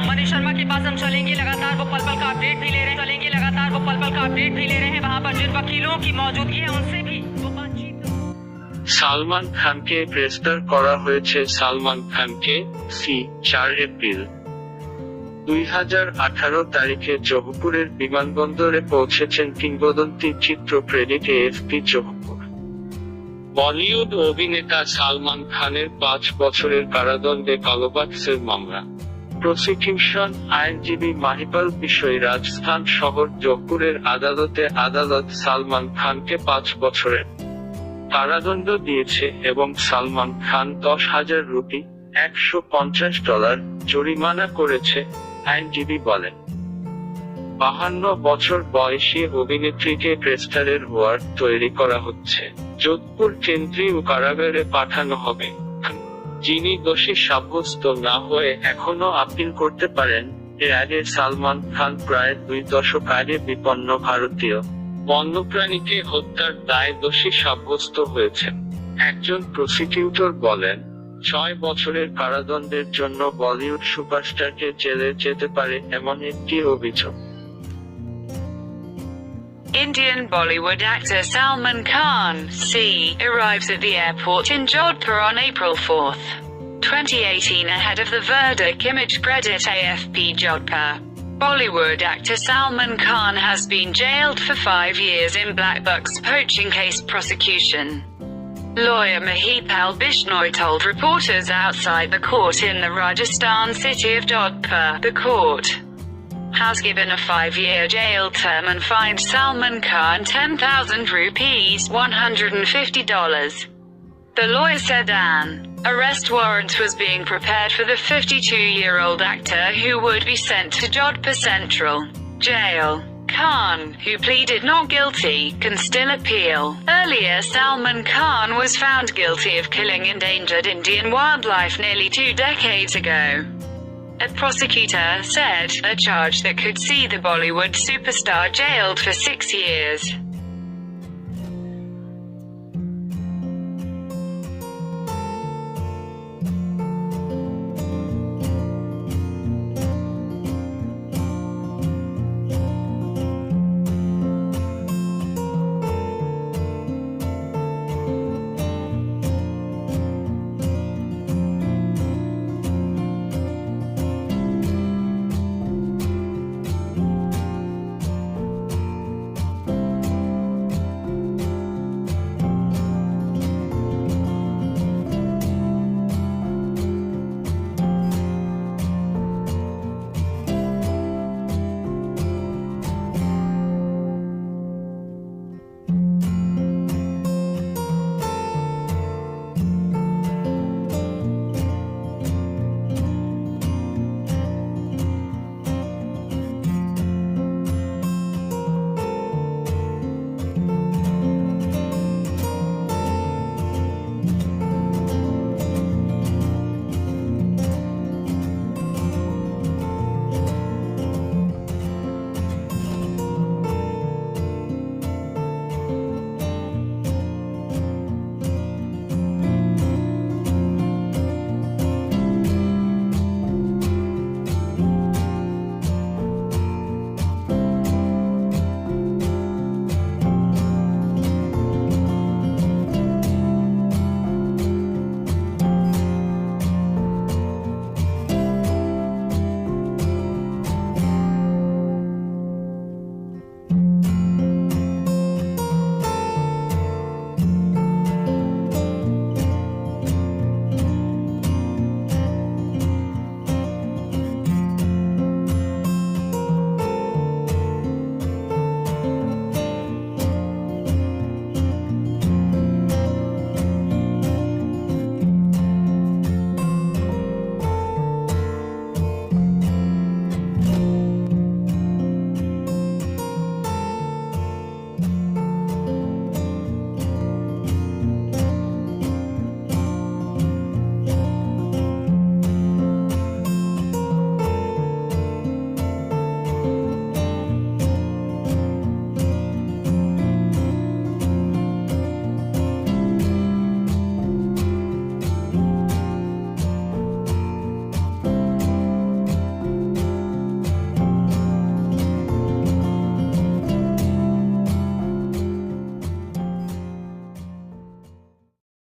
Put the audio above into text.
मनीष शर्मा के पास हम चलेंगे लगातार, वो पल पल का अपडेट भी ले रहे हैं, चलेंगे लगातार, वो पल पल का अपडेट भी ले रहे हैं। वहाँ पर जिन वकीलों की मौजूदगी है उनसे भी वो बातचीत। সালমান খানকে গ্রেফতার করা হয়েছে। সালমান খানকে 4 এপ্রিল 2018 তারিখে জোধপুরের বিমানবন্দরে পৌঁছেছেন কিংবদন্তি চিত্রপ্রেমিক এএফপি জোধপুর। বলিউড অভিনেতা সালমান খানের 5 বছরের কারাদণ্ডে কালোবাক্সের মামলা। প্রসিকিউশন আইনজীবী মাহিপাল বিষয় রাজস্থান শহর জোধপুরের আদালত সালমান খানকে 5 বছরের কারাদণ্ড দিয়েছে এবং সালমান খান 10,000 রুপি $150 জরিমানা করেছে, আইনজীবী বলেন। 52 বছর বয়সী অভিনেত্রীকে গ্রেফতারের ওয়ারেন্ট তৈরি করা হচ্ছে। যোধপুর কেন্দ্রীয় কারাগারে পাঠানো হবে। যিনি দোষী সাব্যস্ত না হয়ে এখনো আপিল করতে পারেন। এর আগে সালমান খান প্রায় 2 দশক আগে বিপন্ন ভারতীয় বন্যপ্রাণীকে হত্যার দায়ে দোষী সাব্যস্ত হয়েছেন। একজন প্রসিকিউটর বলেন, 6 বছরের কারাদণ্ডের জন্য বলিউড সুপারস্টারকে জেলে যেতে পারে এমন একটি অভিযোগ। Indian Bollywood actor Salman Khan, arrives at the airport in Jodhpur on April 4, 2018 ahead of the verdict, image credit AFP Jodhpur. Bollywood actor Salman Khan has been jailed for 5 years in blackbuck's poaching case prosecution. Lawyer Mahipal Bishnoi told reporters outside the court in the Rajasthan city of Jodhpur. The court has given a 5-year jail term and fined Salman Khan 10,000 rupees $150. The lawyer said an arrest warrant was being prepared for the 52-year-old actor who would be sent to Jodhpur Central Jail. Khan, who pleaded not guilty, can still appeal. Earlier, Salman Khan was found guilty of killing endangered Indian wildlife nearly 2 decades ago. A prosecutor said, a charge that could see the Bollywood superstar jailed for 6 years.